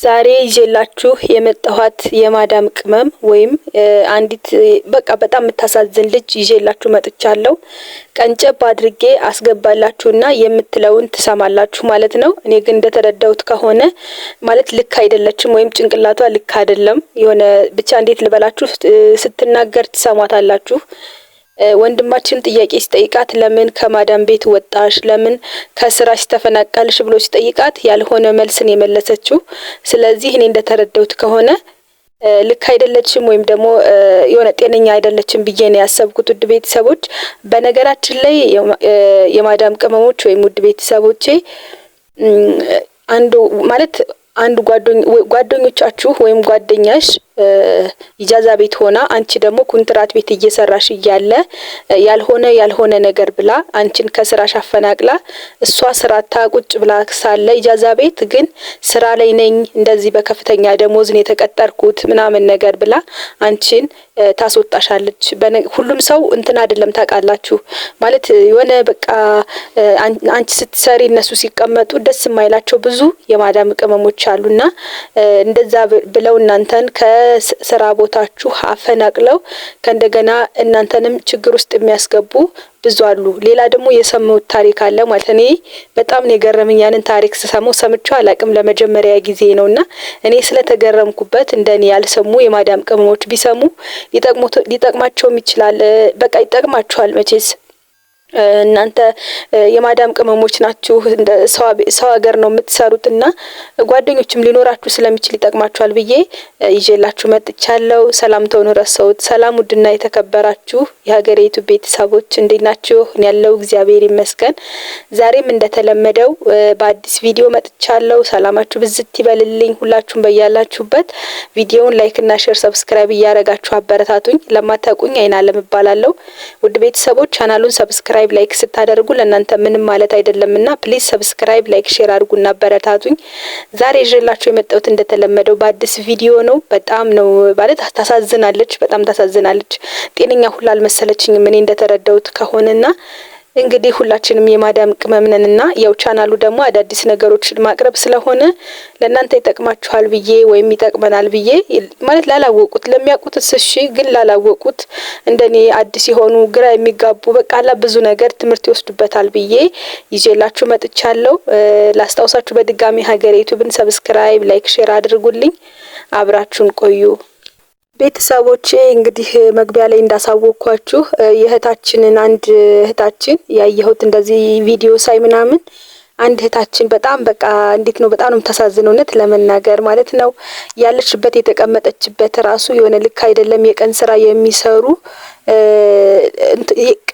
ዛሬ ይዤላችሁ የመጣኋት የማዳም ቅመም ወይም አንዲት በቃ በጣም የምታሳዝን ልጅ ይዤላችሁ መጥቻለሁ። ቀንጨብ አድርጌ አስገባላችሁና የምትለውን ትሰማላችሁ ማለት ነው። እኔ ግን እንደተረዳሁት ከሆነ ማለት ልክ አይደለችም ወይም ጭንቅላቷ ልክ አይደለም። የሆነ ብቻ እንዴት ልበላችሁ ስትናገር ትሰማታላችሁ። ወንድማችን ጥያቄ ሲጠይቃት ለምን ከማዳም ቤት ወጣሽ፣ ለምን ከስራሽ ተፈናቀልሽ ብሎ ሲጠይቃት ያልሆነ መልስን የመለሰችው። ስለዚህ እኔ እንደተረዳሁት ከሆነ ልክ አይደለችም ወይም ደግሞ የሆነ ጤነኛ አይደለችም ብዬ ነው ያሰብኩት። ውድ ቤተሰቦች፣ በነገራችን ላይ የማዳም ቅመሞች ወይም ውድ ቤተሰቦቼ አንዱ ጓደኞቻችሁ ወይም ጓደኛሽ ኢጃዛ ቤት ሆና አንቺ ደግሞ ኮንትራት ቤት እየሰራሽ እያለ ያልሆነ ነገር ብላ አንቺን ከስራሽ አፈናቅላ እሷ ስራታ ቁጭ ብላ ሳለ ኢጃዛ ቤት ግን ስራ ላይ ነኝ እንደዚህ በከፍተኛ ደሞዝ ነው የተቀጠርኩት ምናምን ነገር ብላ አንቺን ታስወጣሻለች። ሁሉም ሰው እንትን አይደለም ታውቃላችሁ። ማለት የሆነ በቃ አንቺ ስትሰሪ እነሱ ሲቀመጡ ደስ የማይላቸው ብዙ የማዳም ቅመሞች አሉና እንደዛ ብለው እናንተን ከስራ ቦታችሁ አፈናቅለው ከእንደገና እናንተንም ችግር ውስጥ የሚያስገቡ ብዙ አሉ። ሌላ ደግሞ የሰማሁት ታሪክ አለ ማለት እኔ በጣም ነው የገረመኝ። ያንን ታሪክ ሰምቼው አላቅም፣ ለመጀመሪያ ጊዜ ነውና እኔ ስለተገረምኩበት እንደኔ ያልሰሙ የማዳም ቅመሞች ቢሰሙ ሊጠቅማቸውም ይችላል። በቃ ይጠቅማቸዋል መቼስ እናንተ የማዳም ቅመሞች ናችሁ፣ እንደ ሰው ሀገር ነው የምትሰሩትና ጓደኞችም ሊኖራችሁ ስለሚችል ይጠቅማችኋል ብዬ ይዤላችሁ መጥቻለሁ። ሰላምታውን ረሳሁት። ሰላም ውድና የተከበራችሁ የሀገሬቱ ቤተሰቦች እንዴት ናችሁ? ያለው እግዚአብሔር ይመስገን። ዛሬም እንደተለመደው በአዲስ ቪዲዮ መጥቻለሁ። ሰላማችሁ ብዝት ይበልልኝ። ሁላችሁም በያላችሁበት ቪዲዮውን ላይክ እና ሼር ሰብስክራይብ እያረጋችሁ አበረታቱኝ። ለማታውቁኝ አይናለም እባላለሁ። ውድ ቤተሰቦች ቻናሉን ሰብስክራይብ ላይክ ስታደርጉ ለእናንተ ምንም ማለት አይደለምና ፕሊዝ ሰብስክራይብ ላይክ ሼር አድርጉና አበረታቱኝ። ዛሬ ይዤላችሁ የመጣሁት እንደተለመደው በአዲስ ቪዲዮ ነው። በጣም ነው ማለት ታሳዝናለች፣ በጣም ታሳዝናለች። ጤነኛ ሁላ አልመሰለችኝም እኔ እንደተረዳሁት ከሆነና እንግዲህ ሁላችንም የማዳም ቅመም ነንና ያው ቻናሉ ደግሞ አዳዲስ ነገሮችን ማቅረብ ስለሆነ ለእናንተ ይጠቅማችኋል ብዬ ወይም ይጠቅመናል ብዬ ማለት ላላወቁት ለሚያውቁት እሺ፣ ግን ላላወቁት እንደኔ አዲስ የሆኑ ግራ የሚጋቡ በቃላ ብዙ ነገር ትምህርት ይወስዱበታል ብዬ ይዤላችሁ መጥቻለሁ። ላስታውሳችሁ በድጋሚ ሀገሬ ዩቲዩብን ሰብስክራይብ ላይክ ሼር አድርጉልኝ። አብራችሁን ቆዩ። ቤተሰቦቼ እንግዲህ መግቢያ ላይ እንዳሳወቅኳችሁ የእህታችንን አንድ እህታችን ያየሁት እንደዚህ ቪዲዮ ሳይ ምናምን አንድ እህታችን በጣም በቃ እንዴት ነው በጣም ነው የምታሳዝነው። እውነት ለመናገር ማለት ነው ያለችበት የተቀመጠችበት ራሱ የሆነ ልክ አይደለም። የቀን ስራ የሚሰሩ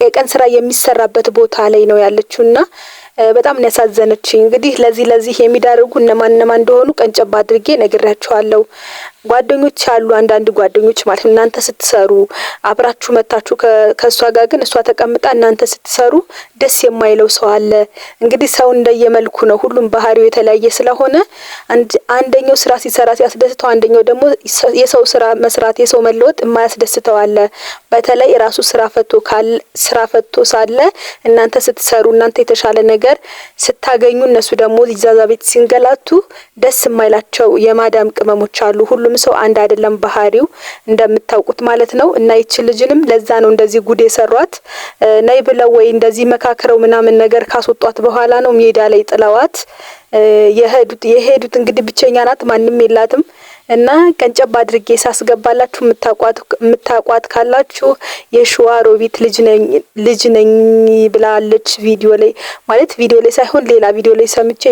የቀን ስራ የሚሰራበት ቦታ ላይ ነው ያለችውና በጣም ነው ያሳዘነችኝ። እንግዲህ ለዚህ የሚዳርጉ እነማን እንደሆኑ ቀንጨብ አድርጌ ነግራችኋለሁ። ጓደኞች አሉ፣ አንዳንድ ጓደኞች ማለት እናንተ ስትሰሩ አብራችሁ መታችሁ ከሷ ጋር ግን እሷ ተቀምጣ እናንተ ስትሰሩ ደስ የማይለው ሰው አለ። እንግዲህ ሰው እንደየመልኩ ነው፣ ሁሉም ባህሪው የተለያየ ስለሆነ አንደኛው ስራ ሲሰራ ሲያስደስተው፣ አንደኛው ደግሞ የሰው ስራ መስራት የሰው መለወጥ የማያስደስተው አለ። በተለይ ራሱ ስራ ፈቶ ሳለ እናንተ ስትሰሩ እናንተ የተሻለ ነገር ስታገኙ እነሱ ደግሞ ኢጃዛ ቤት ሲንገላቱ ደስ የማይላቸው የማዳም ቅመሞች አሉ። ሁሉም ሰው አንድ አይደለም ባህሪው እንደምታውቁት ማለት ነው። እና ይቺ ልጅንም ለዛ ነው እንደዚህ ጉድ የሰሯት። ነይ ብለው ወይ እንደዚህ መካከረው ምናምን ነገር ካስወጧት በኋላ ነው ሜዳ ላይ ጥለዋት የሄዱት። እንግዲህ ብቸኛ ናት፣ ማንም የላትም። እና ቀንጨብ አድርጌ ሳስገባላችሁ የምታቋት ካላችሁ የሸዋሮቢት ልጅ ነኝ ብላለች ቪዲዮ ላይ ማለት ቪዲዮ ላይ ሳይሆን ሌላ ቪዲዮ ላይ ሰምቼ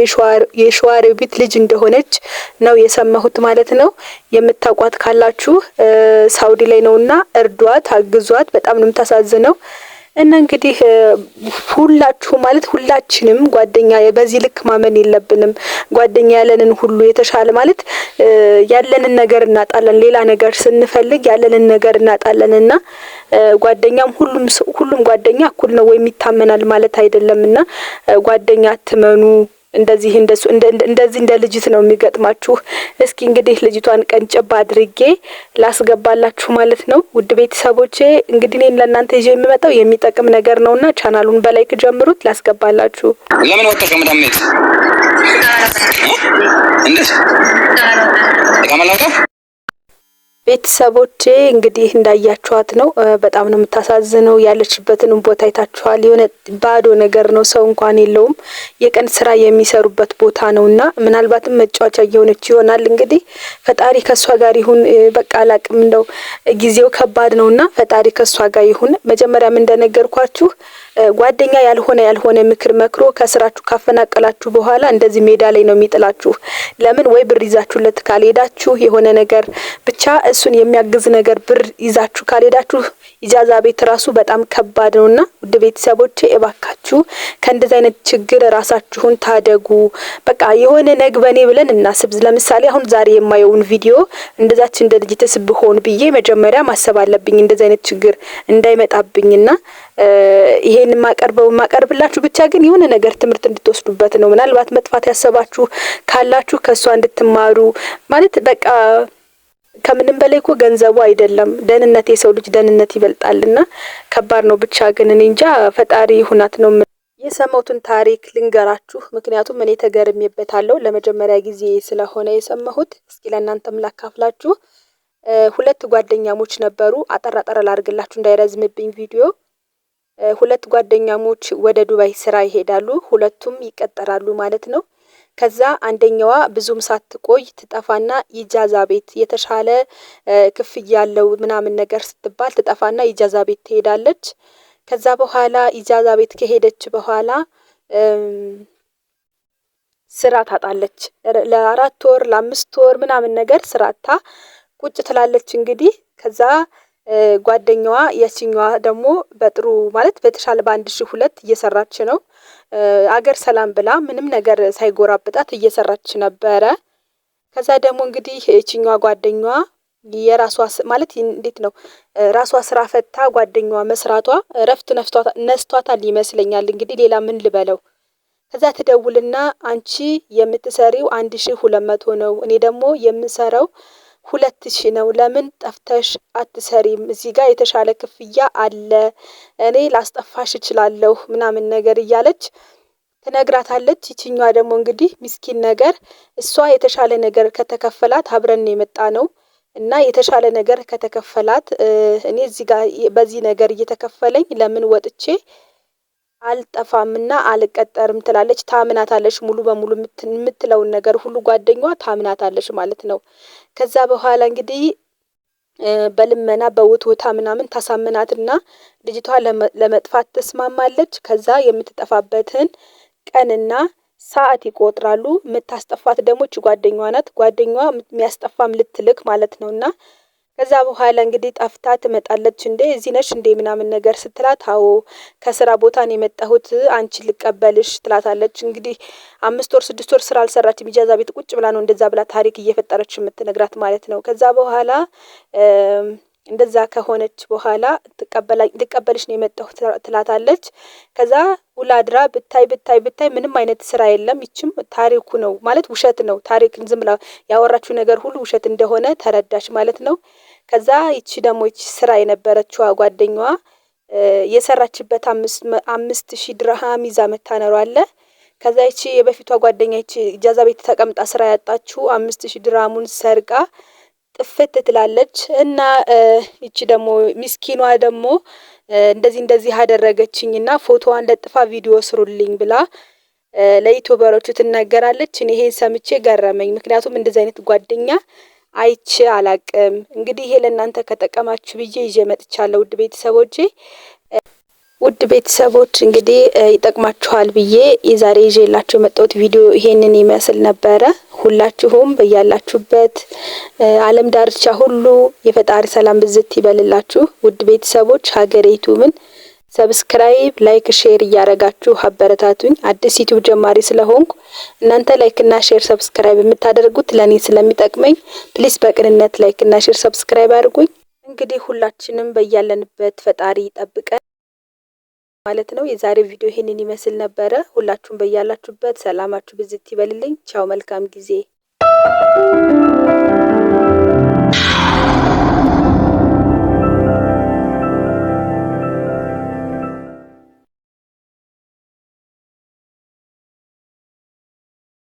የሸዋሮቢት ልጅ እንደሆነች ነው የሰማሁት ማለት ነው። የምታቋት ካላችሁ ሳውዲ ላይ ነውና እርዷት፣ አግዟት። በጣም ነው የምታሳዝነው። እና እንግዲህ ሁላችሁ ማለት ሁላችንም ጓደኛ በዚህ ልክ ማመን የለብንም። ጓደኛ ያለንን ሁሉ የተሻለ ማለት ያለንን ነገር እናጣለን። ሌላ ነገር ስንፈልግ ያለንን ነገር እናጣለንና ጓደኛም ሁሉም ጓደኛ እኩል ነው ወይ ይታመናል ማለት አይደለምና ጓደኛ አትመኑ። እንደዚህ እንደ ልጅት ነው የሚገጥማችሁ። እስኪ እንግዲህ ልጅቷን ቀንጨባ አድርጌ ላስገባላችሁ ማለት ነው። ውድ ቤተሰቦቼ እንግዲህ እኔን ለእናንተ ይዤ የሚመጣው የሚጠቅም ነገር ነውና ቻናሉን በላይክ ጀምሩት። ላስገባላችሁ። ለምን ወጣሽ ከመዳሜት እንዴት ተቀመላውጣ ቤተሰቦቼ እንግዲህ እንዳያችኋት ነው። በጣም ነው የምታሳዝነው። ያለችበትንም ቦታ አይታችኋል። የሆነ ባዶ ነገር ነው፣ ሰው እንኳን የለውም። የቀን ስራ የሚሰሩበት ቦታ ነውና ምናልባትም መጫወቻ እየሆነች ይሆናል። እንግዲህ ፈጣሪ ከሷ ጋር ይሁን። በቃ አላቅም፣ እንደው ጊዜው ከባድ ነውና ፈጣሪ ከሷ ጋር ይሁን። መጀመሪያም እንደነገርኳችሁ ጓደኛ ያልሆነ ምክር መክሮ ከስራችሁ ካፈናቀላችሁ በኋላ እንደዚህ ሜዳ ላይ ነው የሚጥላችሁ። ለምን ወይ ብር ይዛችሁለት ካልሄዳችሁ የሆነ ነገር ብቻ እሱን የሚያግዝ ነገር ብር ይዛችሁ ካልሄዳችሁ ኢጃዛ ቤት ራሱ በጣም ከባድ ነውና ውድ ቤተሰቦቼ እባካችሁ ከእንደዚህ አይነት ችግር ራሳችሁን ታደጉ። በቃ የሆነ ነግበኔ ብለን እናስብ። ለምሳሌ አሁን ዛሬ የማየውን ቪዲዮ እንደዛች እንደ ልጅትስ ብሆን ብዬ መጀመሪያ ማሰብ አለብኝ እንደዚህ አይነት ችግር እንዳይመጣብኝና ይሄን ማቀርብላችሁ ብቻ ግን የሆነ ነገር ትምህርት እንድትወስዱበት ነው። ምናልባት መጥፋት ያሰባችሁ ካላችሁ ከሷ እንድትማሩ ማለት በቃ ከምንም በላይ እኮ ገንዘቡ አይደለም ደህንነት፣ የሰው ልጅ ደህንነት ይበልጣልና ከባድ ነው። ብቻ ግን እኔ እንጃ ፈጣሪ ሁናት ነው። የሰማሁትን ታሪክ ልንገራችሁ፣ ምክንያቱም እኔ ተገርሜበታለሁ። ለመጀመሪያ ጊዜ ስለሆነ የሰማሁት እስኪ ለእናንተም ላካፍላችሁ። ሁለት ጓደኛሞች ነበሩ። አጠር ላድርግላችሁ እንዳይረዝምብኝ ቪዲዮ። ሁለት ጓደኛሞች ወደ ዱባይ ስራ ይሄዳሉ። ሁለቱም ይቀጠራሉ ማለት ነው። ከዛ አንደኛዋ ብዙም ሳትቆይ ትጠፋና ኢጃዛ ቤት የተሻለ ክፍያ ያለው ምናምን ነገር ስትባል ትጠፋና ኢጃዛ ቤት ትሄዳለች። ከዛ በኋላ ኢጃዛ ቤት ከሄደች በኋላ ስራ ታጣለች። ለ4 ወር ለ5 ወር ምናምን ነገር ስራታ ቁጭ ትላለች። እንግዲህ ከዛ ጓደኛዋ የቺኛዋ ደግሞ በጥሩ ማለት በተሻለ በ1002 እየሰራች ነው። አገር ሰላም ብላ ምንም ነገር ሳይጎራብጣት እየሰራች ነበረ። ከዛ ደግሞ እንግዲህ የቺኛዋ ጓደኛዋ የራሷ ማለት እንዴት ነው ራሷ ስራ ፈታ ጓደኛዋ መስራቷ እረፍት ነስቷታል ይመስለኛል። እንግዲህ ሌላ ምን ልበለው። ከዛ ትደውልና አንቺ የምትሰሪው 1200 ነው፣ እኔ ደግሞ የምሰራው 2000 ነው። ለምን ጠፍተሽ አትሰሪም? እዚህ ጋር የተሻለ ክፍያ አለ፣ እኔ ላስጠፋሽ እችላለሁ ምናምን ነገር እያለች ትነግራታለች። ይችኛዋ ደግሞ እንግዲህ ምስኪን ነገር እሷ የተሻለ ነገር ከተከፈላት አብረን የመጣ ነው እና የተሻለ ነገር ከተከፈላት እኔ እዚህ ጋር በዚህ ነገር እየተከፈለኝ ለምን ወጥቼ አልጠፋምና አልቀጠርም ትላለች። ታምናታለች፣ ሙሉ በሙሉ የምትለውን ነገር ሁሉ ጓደኛዋ ታምናታለች ማለት ነው። ከዛ በኋላ እንግዲህ በልመና በውትወታ ምናምን ታሳምናትና ልጅቷ ለመጥፋት ትስማማለች። ከዛ የምትጠፋበትን ቀንና ሰዓት ይቆጥራሉ። የምታስጠፋት ደግሞ እቺ ጓደኛዋ ናት። ጓደኛዋ የሚያስጠፋም ልትልክ ማለት ነውና ከዛ በኋላ እንግዲህ ጠፍታ ትመጣለች። እንዴ እዚህ ነሽ እንዴ ምናምን ነገር ስትላት አዎ ከስራ ቦታ ነው የመጣሁት አንቺን ልቀበልሽ ትላታለች። እንግዲህ 5 ወር 6 ወር ስራ አልሰራችም። ኢጃዛ ቤት ቁጭ ብላ ነው እንደዛ ብላ ታሪክ እየፈጠረች የምትነግራት ማለት ነው። ከዛ በኋላ እንደዛ ከሆነች በኋላ ልቀበልሽ ነው የመጣሁት ትላታለች። ከዛ ውላድራ ብታይ ምንም አይነት ስራ የለም። ይችም ታሪኩ ነው ማለት ውሸት ነው። ታሪክን ዝም ብላ ያወራችው ነገር ሁሉ ውሸት እንደሆነ ተረዳች ማለት ነው። ከዛ ይቺ ደግሞ ይቺ ስራ የነበረችዋ ጓደኛዋ የሰራችበት 5000 ድርሃም ይዛ መታነሯ አለ። ከዛ ይቺ የበፊቷ ጓደኛ ይቺ ኢጃዛ ቤት ተቀምጣ ስራ ያጣችው 5000 ድርሃሙን ሰርቃ ጥፍት ትላለች። እና ይቺ ደግሞ ምስኪኗ ደግሞ እንደዚህ አደረገችኝና ፎቶዋን ለጥፋ ቪዲዮ ስሩልኝ ብላ ለዩቲዩበሮቹ ትናገራለች። እኔ ይሄን ሰምቼ ገረመኝ። ምክንያቱም እንደዚህ አይነት ጓደኛ አይቼ አላቅም። እንግዲህ ይሄ ለእናንተ ከጠቀማችሁ ብዬ ይዤ መጥቻለሁ። ውድ ቤተሰቦች እንግዲህ ይጠቅማችኋል ብዬ የዛሬ ይዤላችሁ የመጣሁት ቪዲዮ ይሄንን ይመስል ነበረ። ሁላችሁም በያላችሁበት ዓለም ዳርቻ ሁሉ የፈጣሪ ሰላም ብዝት ይበልላችሁ። ውድ ቤተሰቦች ሀገሬ ዩቲዩብን ሰብስክራይብ፣ ላይክ፣ ሼር እያረጋችሁ አበረታቱኝ። አዲስ ዩቲዩብ ጀማሪ ስለሆንኩ እናንተ ላይክ እና ሼር ሰብስክራይብ የምታደርጉት ለኔ ስለሚጠቅመኝ ፕሊስ በቅንነት ላይክ እና ሼር ሰብስክራይብ አድርጉኝ። እንግዲህ ሁላችንም በያለንበት ፈጣሪ ይጠብቀን። ማለት ነው። የዛሬው ቪዲዮ ይሄንን ይመስል ነበረ። ሁላችሁም በያላችሁበት ሰላማችሁ ብዝት ይበልልኝ። ቻው፣ መልካም ጊዜ።